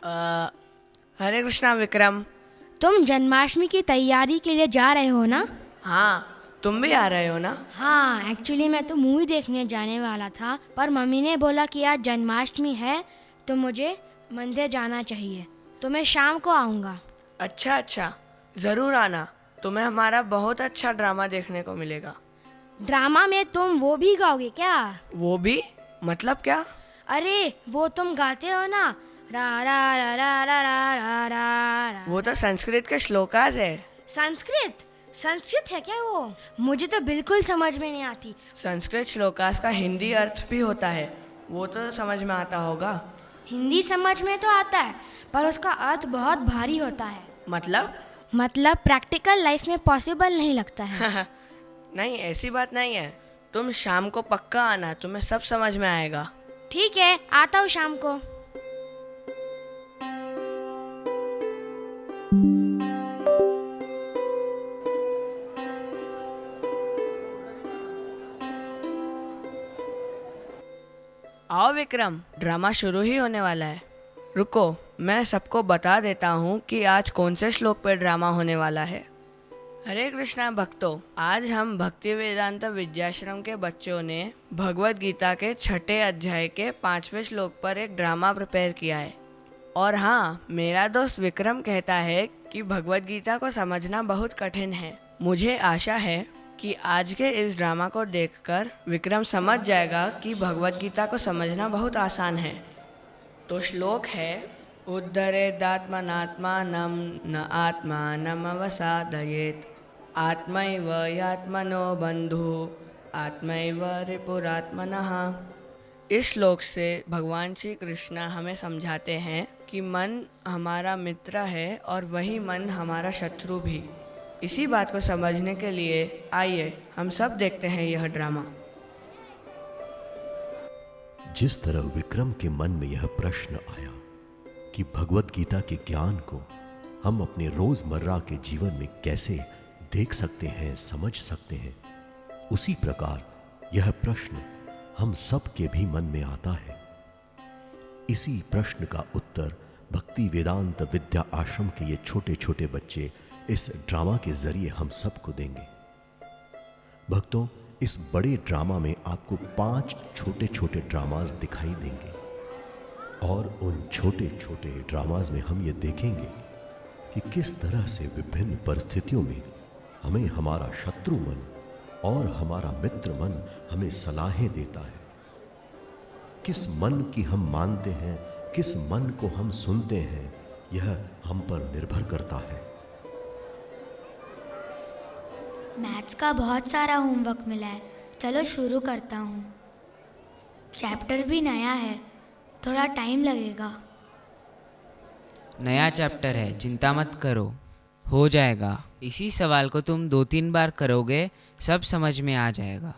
अ, हरे कृष्णा विक्रम। तुम जन्माष्टमी की तैयारी के लिए जा रहे हो ना? हाँ, तुम भी आ रहे हो ना? हाँ, एक्चुअली मैं तो मूवी देखने जाने वाला था, पर मम्मी ने बोला कि आज जन्माष्टमी है तो मुझे मंदिर जाना चाहिए, तो मैं शाम को आऊँगा। अच्छा अच्छा, ज़रूर आना। तुम्हें हमारा बहुत अच्छा ड्रामा देखने को मिलेगा। ड्रामा में तुम वो भी गाओगे क्या? वो भी? मतलब क्या? अरे वो तुम गाते हो ना, रा रा रा रा रा रा रा रा रा। वो तो संस्कृत के श्लोकास है। संस्कृत? संस्कृत है क्या वो? मुझे तो बिल्कुल समझ में नहीं आती। संस्कृत श्लोकास का हिंदी अर्थ भी होता है, वो तो समझ में आता होगा। हिंदी समझ में तो आता है, पर उसका अर्थ बहुत भारी होता है। मतलब प्रैक्टिकल लाइफ में पॉसिबल नहीं लगता है। नहीं, ऐसी बात नहीं है। तुम शाम को पक्का आना, तुम्हें सब समझ में आएगा। ठीक है, आता हूँ शाम को। आओ विक्रम, ड्रामा शुरू ही होने वाला है। रुको, मैं सबको बता देता हूँ कि आज कौन से श्लोक पर ड्रामा होने वाला है। हरे कृष्णा भक्तों, आज हम भक्ति वेदांत विद्याश्रम के बच्चों ने भगवत गीता के 6ठे अध्याय के 5वें श्लोक पर एक ड्रामा प्रिपेयर किया है। और हाँ, मेरा दोस्त विक्रम कहता है कि भगवत गीता को समझना बहुत कठिन है। मुझे आशा है कि आज के इस ड्रामा को देखकर विक्रम समझ जाएगा कि भगवत गीता को समझना बहुत आसान है। तो श्लोक है, उद्धरेदात्मनात्मानं न आत्मानम् अवसादयेत्, आत्मैव यात्मनो बन्धु आत्मैव रिपुरात्मनः। इस श्लोक से भगवान श्री कृष्ण हमें समझाते हैं कि मन हमारा मित्र है और वही मन हमारा शत्रु भी। इसी बात को समझने के लिए आइए हम सब देखते हैं यह ड्रामा। जिस तरह विक्रम के मन में यह प्रश्न आया कि भगवत गीता के ज्ञान को हम अपने रोजमर्रा के जीवन में कैसे देख सकते हैं, समझ सकते हैं, उसी प्रकार यह प्रश्न हम सब के भी मन में आता है। इसी प्रश्न का उत्तर भक्ति वेदांत विद्या आश्रम के ये छोटे छोटे बच्चे इस ड्रामा के जरिए हम सबको देंगे। भक्तों, इस बड़े ड्रामा में आपको 5 छोटे छोटे ड्रामास दिखाई देंगे और उन छोटे छोटे ड्रामास में हम ये देखेंगे कि किस तरह से विभिन्न परिस्थितियों में हमें हमारा शत्रु मन और हमारा मित्र मन हमें सलाहें देता है। किस मन की हम मानते हैं, किस मन को हम सुनते हैं, यह हम पर निर्भर करता है। मैथ्स का बहुत सारा होमवर्क मिला है, चलो शुरू करता हूँ। चैप्टर भी नया है, थोड़ा टाइम लगेगा। नया चैप्टर है, चिंता मत करो, हो जाएगा। इसी सवाल को तुम 2-3 बार करोगे, सब समझ में आ जाएगा।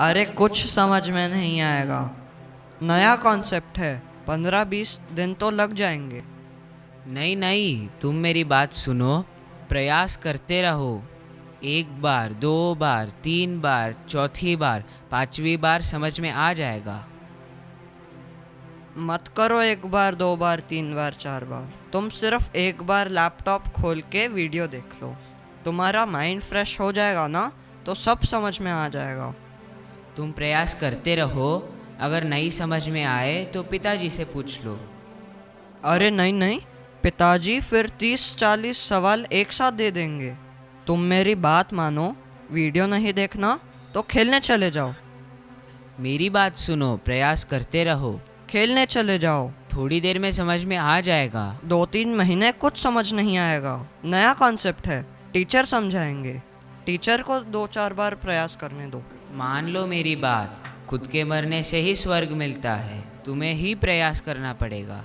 अरे कुछ समझ में नहीं आएगा, नया कॉन्सेप्ट है, 15-20 दिन तो लग जाएंगे। नहीं नहीं, तुम मेरी बात सुनो, प्रयास करते रहो। 1 बार, 2 बार, 3 बार, चौथी बार, 5वीं बार समझ में आ जाएगा। मत करो 1 बार, 2 बार, 3 बार, 4 बार। तुम सिर्फ 1 बार लैपटॉप खोल के वीडियो देख लो, तुम्हारा माइंड फ्रेश हो जाएगा ना, तो सब समझ में आ जाएगा। तुम प्रयास करते रहो, अगर नहीं समझ में आए तो पिताजी से पूछ लो। अरे नहीं नहीं, पिताजी फिर 30-40 सवाल एक साथ दे देंगे। तुम मेरी बात मानो, वीडियो नहीं देखना तो खेलने चले जाओ। मेरी बात सुनो, प्रयास करते रहो। खेलने चले जाओ। थोड़ी देर में समझ में आ जाएगा। 2-3 महीने कुछ समझ नहीं आएगा, नया कॉन्सेप्ट है, टीचर समझाएंगे। टीचर को 2-4 बार प्रयास करने दो। मान लो मेरी बात, खुद के मरने से ही स्वर्ग मिलता है, तुम्हें ही प्रयास करना पड़ेगा।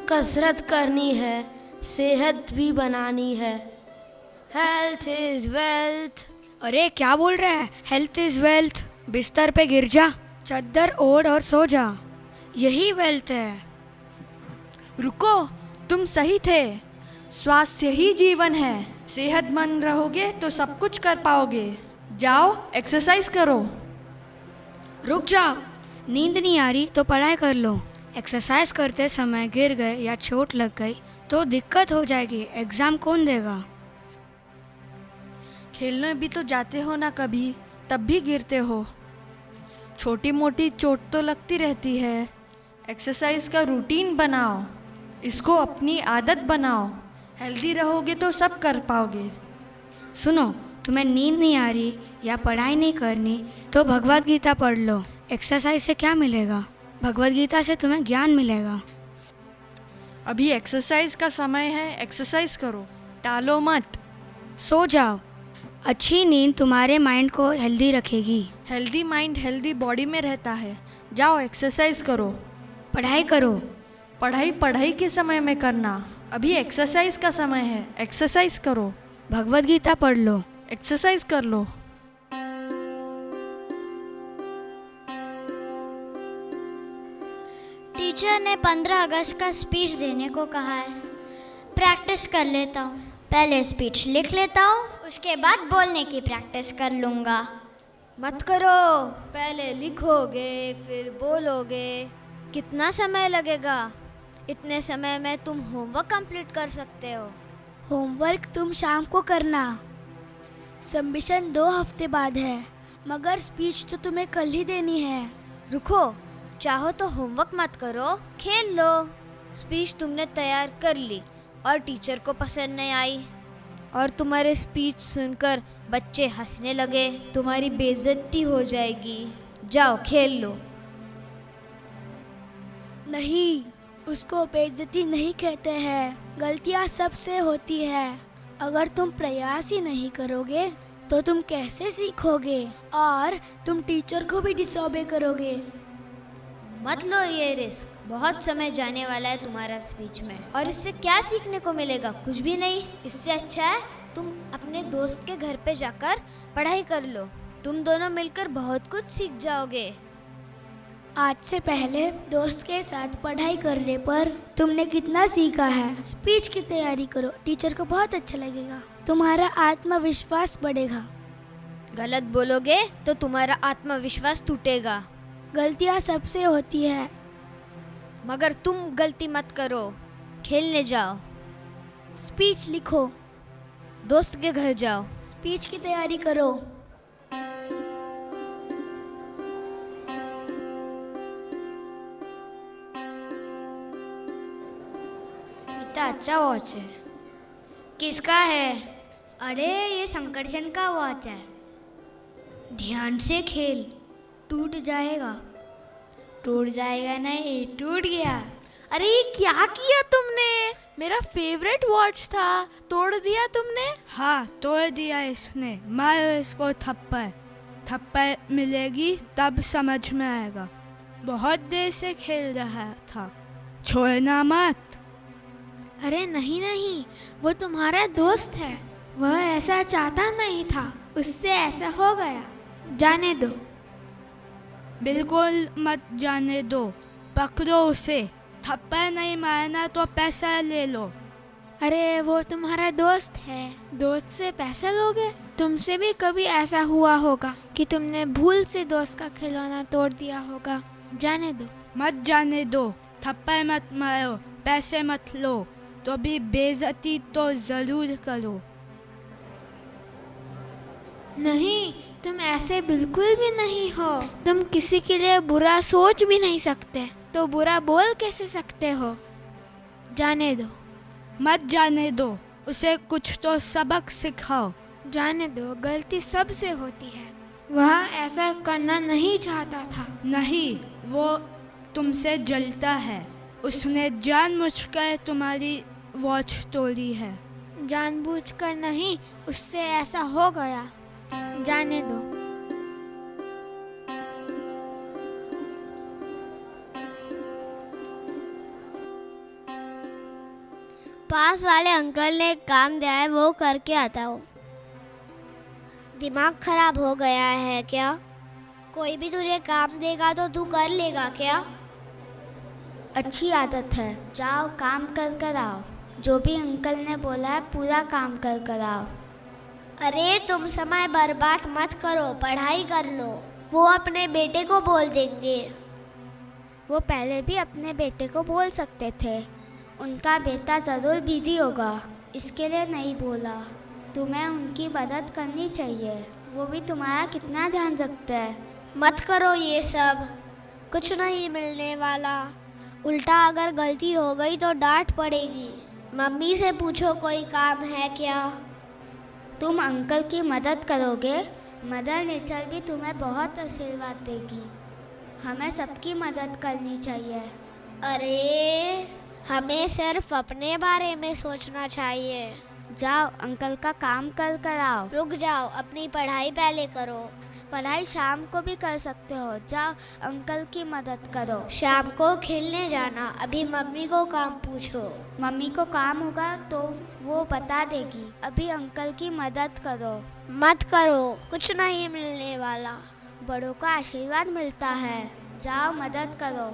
कसरत करनी है, सेहत भी बनानी है। Health is wealth. अरे क्या बोल रहा है? Health is wealth. बिस्तर पे गिर जा, चद्दर ओढ़ और सो जा, यही वेल्थ है। रुको, तुम सही थे, स्वास्थ्य ही जीवन है। सेहतमंद रहोगे तो सब कुछ कर पाओगे। जाओ एक्सरसाइज करो। रुक जाओ, नींद नहीं आ रही तो पढ़ाई कर लो। एक्सरसाइज करते समय गिर गए या चोट लग गई तो दिक्कत हो जाएगी, एग्ज़ाम कौन देगा? खेलने भी तो जाते हो ना कभी, तब भी गिरते हो। छोटी मोटी चोट तो लगती रहती है। एक्सरसाइज का रूटीन बनाओ, इसको अपनी आदत बनाओ। हेल्दी रहोगे तो सब कर पाओगे। सुनो, तुम्हें नींद नहीं आ रही या पढ़ाई नहीं करनी तो भगवद गीता पढ़ लो। एक्सरसाइज से क्या मिलेगा? भगवद गीता से तुम्हें ज्ञान मिलेगा। अभी एक्सरसाइज का समय है, एक्सरसाइज करो, टालो मत। सो जाओ, अच्छी नींद तुम्हारे माइंड को हेल्दी रखेगी। हेल्दी माइंड हेल्दी बॉडी में रहता है। जाओ एक्सरसाइज करो। पढ़ाई करो। पढ़ाई पढ़ाई के समय में करना, अभी एक्सरसाइज का समय है, एक्सरसाइज करो। भगवद गीता पढ़ लो। एक्सरसाइज कर लो। टीचर ने 15 अगस्त का स्पीच देने को कहा है। प्रैक्टिस कर लेता हूँ। पहले स्पीच लिख लेता हूँ, उसके बाद बोलने की प्रैक्टिस कर लूँगा। मत करो, पहले लिखोगे फिर बोलोगे, कितना समय लगेगा? इतने समय में तुम होमवर्क कंप्लीट कर सकते हो। होमवर्क तुम शाम को करना। सबमिशन 2 हफ्ते बाद है, मगर स्पीच तो तुम्हें कल ही देनी है। रुको, चाहो तो होमवर्क मत करो, खेल लो। स्पीच तुमने तैयार कर ली और टीचर को पसंद नहीं आई और तुम्हारे स्पीच सुनकर बच्चे हंसने लगे, तुम्हारी बेइज्जती हो जाएगी। जाओ खेल लो। नहीं, उसको बेइज्जती नहीं कहते हैं। गलतियाँ सबसे होती है। अगर तुम प्रयास ही नहीं करोगे तो तुम कैसे सीखोगे और तुम टीचर को भी डिसओबे करोगे। मत लो ये रिस्क, बहुत समय जाने वाला है तुम्हारा स्पीच में और इससे क्या सीखने को मिलेगा? कुछ भी नहीं। इससे अच्छा है तुम अपने दोस्त के घर पे जाकर पढ़ाई कर लो, तुम दोनों मिलकर बहुत कुछ सीख जाओगे। आज से पहले दोस्त के साथ पढ़ाई करने पर तुमने कितना सीखा है। स्पीच की तैयारी करो, टीचर को बहुत अच्छा लगेगा, तुम्हारा आत्मविश्वास बढ़ेगा। गलत बोलोगे तो तुम्हारा आत्मविश्वास टूटेगा। गलतियाँ सबसे होती है, मगर तुम गलती मत करो, खेलने जाओ। स्पीच लिखो, दोस्त के घर जाओ, स्पीच की तैयारी करो। कितना अच्छा वॉच है। किसका है? अरे ये संकर्षण का वॉच है। ध्यान से खेल, टूट जाएगा। टूट जाएगा नहीं, टूट गया। अरे ये क्या किया तुमने? मेरा फेवरेट वॉच था, तोड़ दिया तुमने। हाँ, तोड़ दिया इसने। मारो इसको थप्पड़। थप्पड़ मिलेगी तब समझ में आएगा। बहुत देर से खेल रहा था, छोड़ना मत। अरे नहीं नहीं, वो तुम्हारा दोस्त है, वह ऐसा चाहता नहीं था, उससे ऐसा हो गया, जाने दो। बिल्कुल मत जाने दो, पकड़ो उसे। थप्पड़ नहीं मारना तो पैसा ले लो। अरे वो तुम्हारा दोस्त है, दोस्त से पैसा लोगे? तुमसे भी कभी ऐसा हुआ होगा कि तुमने भूल से दोस्त का खिलौना तोड़ दिया होगा, जाने दो। मत जाने दो, थप्पड़ मत मारो, पैसे मत लो, तो भी बेइज्जती तो जरूर करो। नहीं, तुम ऐसे बिल्कुल भी नहीं हो। तुम किसी के लिए बुरा सोच भी नहीं सकते, तो बुरा बोल कैसे सकते हो? जाने दो। मत जाने दो, उसे कुछ तो सबक सिखाओ। जाने दो, गलती सबसे होती है, वह ऐसा करना नहीं चाहता था। नहीं, वो तुमसे जलता है, उसने जानबूझकर तुम्हारी वॉच तोड़ी है। जानबूझकर नहीं, उससे ऐसा हो गया, जाने दो। पास वाले अंकल ने एक काम दिया है, वो करके आता हूँ। दिमाग खराब हो गया है क्या? कोई भी तुझे काम देगा तो तू कर लेगा क्या? अच्छी आदत है, जाओ काम कर कर आओ। जो भी अंकल ने बोला है पूरा काम कर कर आओ। अरे तुम समय बर्बाद मत करो, पढ़ाई कर लो। वो अपने बेटे को बोल देंगे। वो पहले भी अपने बेटे को बोल सकते थे, उनका बेटा ज़रूर बिजी होगा, इसके लिए नहीं बोला। तुम्हें उनकी मदद करनी चाहिए, वो भी तुम्हारा कितना ध्यान रखते हैं। मत करो ये सब, कुछ नहीं मिलने वाला। उल्टा अगर गलती हो गई तो डांट पड़ेगी। मम्मी से पूछो कोई काम है क्या। तुम अंकल की मदद करोगे, मदर नेचर भी तुम्हें बहुत आशीर्वाद देगी। हमें सबकी मदद करनी चाहिए। अरे हमें सिर्फ अपने बारे में सोचना चाहिए। जाओ अंकल का काम कर कर आओ। रुक जाओ, अपनी पढ़ाई पहले करो। पढ़ाई शाम को भी कर सकते हो, जाओ अंकल की मदद करो। शाम को खेलने जाना, अभी मम्मी को काम पूछो। मम्मी को काम होगा तो वो बता देगी, अभी अंकल की मदद करो। मत करो, कुछ नहीं मिलने वाला। बड़ों का आशीर्वाद मिलता है, जाओ मदद करो।